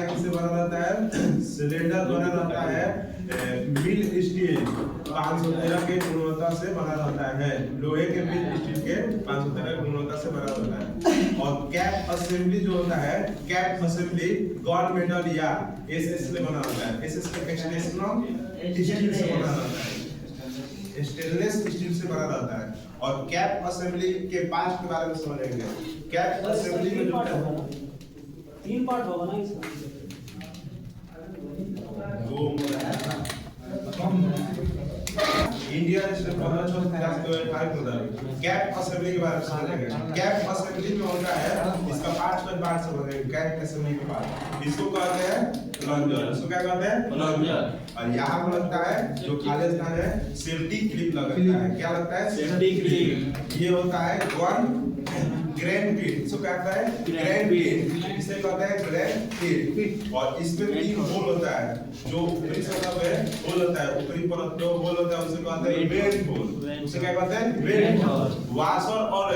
किससे बना रहता है? सिलेंडर बना रहता है मिल स्टील 513 के गुणवत्ता से बना रहता है। लोहे के मिल स्टील के 513 गुणवत्ता से बना रहता है। और कैप असेंबली जो होता है, कैप असेंबली गॉड मेटल या एसएस से बना रहता है। एसएस का एक्सटेंशन ऑफ स्टील से बना रहता है, स्टेनलेस स्टील से बना रहता है। और कैप असेंबली के पार्ट के बारे में समझेंगे। कैप असेंबली में जो 3 पार्ट होगा ना इसका। इंडिया कैप असेंबली के बारे में समझेंगे। कैप असेंबली में होता है, इसका पार्ट से बनेगा। कैप असेंबली के पार्ट इसको कहते हैं प्लंजर। इसको क्या कहते हैं? प्लंजर। और यहाँ पर लगता है जो खाली स्थान है सेफ्टी क्लिप लगता है। क्या लगता है? Safety clip. ये होता है वन ग्रैंड पिट। इसको कहता है ग्रैंड पिट। इसे कहता है ग्रैंड पिट। और इसमें 3 होल होता है। जो ऊपरी सतह पे होल होता है, ऊपरी परत पे होल होता है, उसे कहते हैं वेंट होल। उसे क्या कहते हैं? Vent hole. वाशर और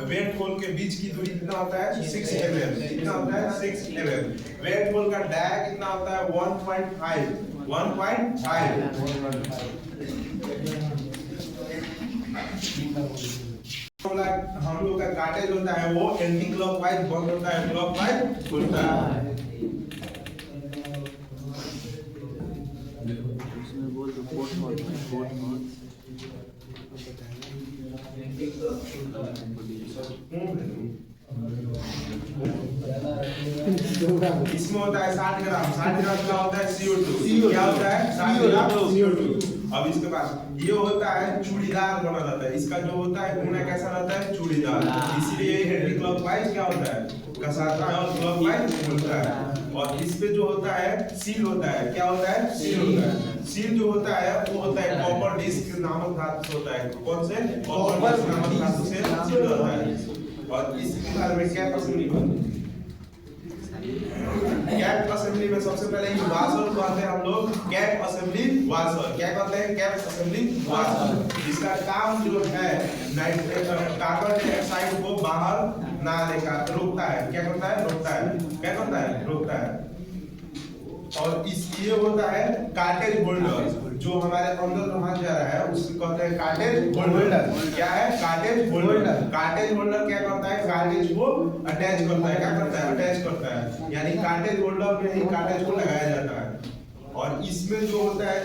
वेंट होल के बीच की दूरी कितना होता है? 6 mm। कितना होता है? 6 mm। वेंट होल का डाया कितना होता है? 1.5। हम लोग का काटेज होता है वो एंटी क्लॉकवाइज बंद होता है, क्लॉकवाइज खुलता है। इसमें बोल दो पोर्ट इसमें होता है 60 ग्राम। 60 ग्राम क्या होता है? CO2। क्या होता है? 60 ग्राम CO2। अब इसके पास ये होता है चूड़ीदार बना रहता है। इसका जो होता है गुना कैसा रहता है? चूड़ीदार। इसलिए एंटी क्लॉकवाइज क्या होता है? कसाता है और क्लॉकवाइज खुलता है। और इस पे जो होता है सील होता है। क्या होता है? सील होता है। सील जो होता है वो होता है कॉपर डिस्क नामक धातु से होता है। कौन से? कॉपर डिस्क नामक धातु से सील होता है। और इसके बारे में कैप असेंबली कैप असेंबली में सबसे पहले ये वाशर को आते हैं हम लोग कैप असेंबली वाशर। क्या कहते हैं? Cap assembly washer. इसका काम जो है कार्बन डाइऑक्साइड को बाहर ना लेकर रोकता है। क्या करता है? रोकता है। क्या करता है? रोकता है। और इस ये होता है कार्टेज होल्डर। जो हमारे अंदर जो हाथ जा रहा है उसको कहते हैं कार्टेज होल्डर। क्या है? Cartridge holder. कार्टेज होल्डर क्या करता है? कार्टेज को अटैच करता है। क्या करता है? अटैच करता है। यानी कार्टेज होल्डर में ही कार्टेज को लगाया जाता है। और इसमें जो होता है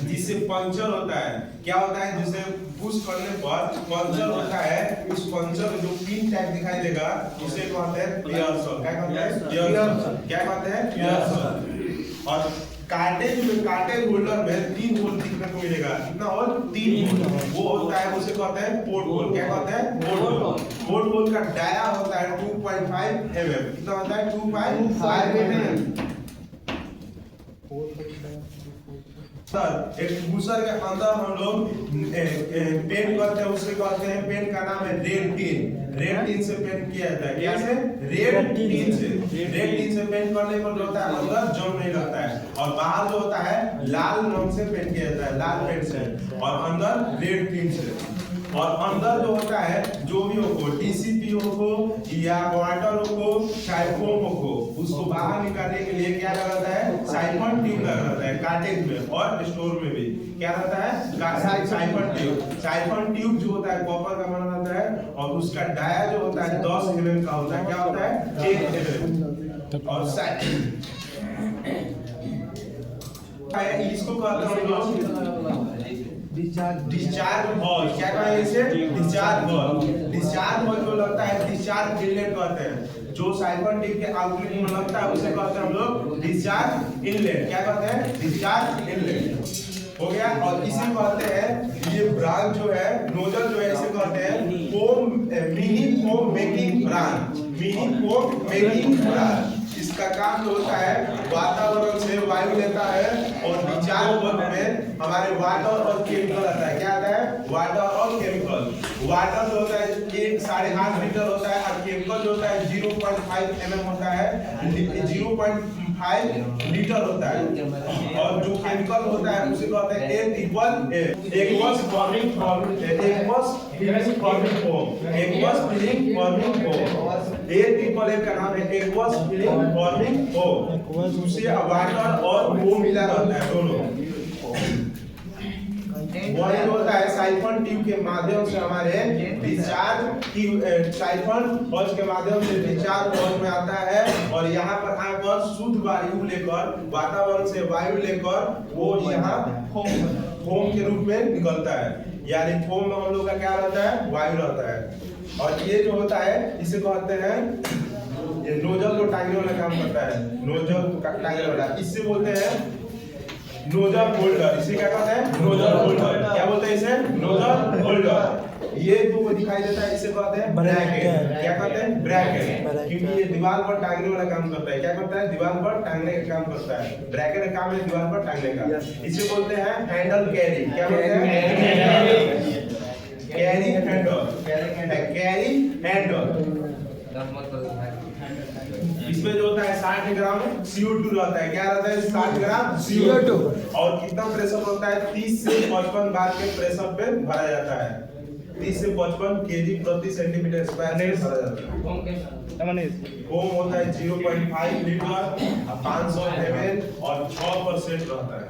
जिससे पंचर होता है, क्या होता है? जिसे पुश करने पर पंचर होता है, उस पंचर में जो पिन टैग दिखाई देगा उसे कहते हैं पियर्सर। क्या कहते हैं? पियर्सर। क्या कहते हैं? पियर्सर। और कार्टेज होल्डर में 3 होल दिखने को मिलेगा। कितना होल? 3 होल। वो होता है उसे कहते हैं पोर्ट होल। क्या कहते हैं? Port hole. पोर्ट होल का डाया होता है 2.5 mm। कितना होता है? 2.5 mm। एक बूसर के अंदर हम लोग पेंट करते हैं, उसे कहते हैं, पेंट का नाम है रेड टिन। रेड टिन से पेंट किया जाता है। क्या से? रेड टिन से। रेड टिन से पेंट करने पर जो होता है अंदर जंग नहीं लगता है। और बाहर जो होता है लाल रंग से पेंट किया जाता है, लाल पेंट से। और अंदर रेड टिन से। और अंदर जो होता है जो भी हो, टीसीपी हो या वाटर हो चाहे फोम हो, उसको बाहर निकालने के लिए क्या रहता है? साइफन ट्यूब लगा रहता है कार्टेज में और स्टोर में भी। क्या रहता है? Siphon tube. साइफन ट्यूब जो होता है कॉपर का बना रहता है और उसका डाया जो होता है 10 mm का होता है। क्या होता है? 10 mm। और इसको कहते हैं लोग डिस्चार्ज वॉल्व। क्या कहें इसे? Discharge valve. डिस्चार्ज वॉल्व जो लगता है डिस्चार्ज इनलेट कहते हैं। जो साइफन टिप के आउटलेट में लगता है उसे कहते हैं हम लोग डिस्चार्ज इनलेट। क्या कहते हैं? Discharge inlet. हो गया। और इसे कहते हैं ये ब्रांच जो है नोजल जो है इसे कहते हैं foam mini foam making branch. Mini foam making branch. इसका काम जो होता है वातावरण से वायु लेता है और डिस्चार्ज वॉल्व में हमारे वाटर और केमिकल आता है। क्या आता है? वाटर और केमिकल। वाटर जो होता है 1.5 लीटर होता है और केमिकल जो होता है 0.5 mm होता है, 0.5 लीटर होता है। और जो केमिकल होता है उसे कहते हैं एक्वस फॉर्मिंग फोम। AFFF का नाम है एक्वस फिल्म फॉर्मिंग हो, उससे वाटर और वो मिला रहता है दोनों। वही होता है साइफन ट्यूब के माध्यम से हमारे डिस्चार्ज की साइफन हॉज के माध्यम से डिस्चार्ज हॉज में आता है और यहाँ पर आकर शुद्ध वायु लेकर वातावरण से वायु लेकर वो यहाँ फोम के रूप में निकलता है, यानी फोम में हम लोग का क्या रहता है, वायु रहता है। और ये जो होता है इसे कहते हैं, ये नोजल को टांगने वाला काम करता है, नोजल को टांगने वाला, इससे बोलते हैं नोजल होल्डर। इसे क्या कहते हैं, नोजल होल्डर। क्या बोलते हैं इसे, नोजल होल्डर। ये जो दिखाई देता है इसे कहते हैं ब्रैकेट। क्या कहते हैं, ब्रैकेट, क्योंकि ये दीवार पर टांगने वाला काम करता है। क्या करता है, दीवार पर टांगने का काम करता है। ब्रैकेट का काम है दीवार पर टांगने का। इसे बोलते हैं हैंडल कैरी। क्या बोलते हैं, कैरी हैंडल, कैरी हैंडल। इसमें जो होता है 60 ग्राम CO2 रहता है। क्या रहता है, 60 ग्राम CO2। और कितना प्रेशर होता है, 30 से 55 बार के प्रेशर पे भरा जाता है। 30 से 55 केजी प्रति सेंटीमीटर स्क्वायर में भरा जाता है। फोम होता है 0.5 लीटर, 500 ml और 6% रहता है।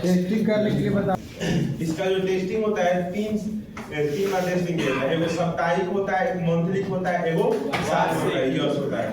टेस्टिंग करने के लिए बता। इसका जो टेस्टिंग होता है तीन बार टेस्टिंग किया जाता है। एगो साप्ताहिक होता है, एक मंथली होता है, एगो साल होता है, ईयर्स होता है।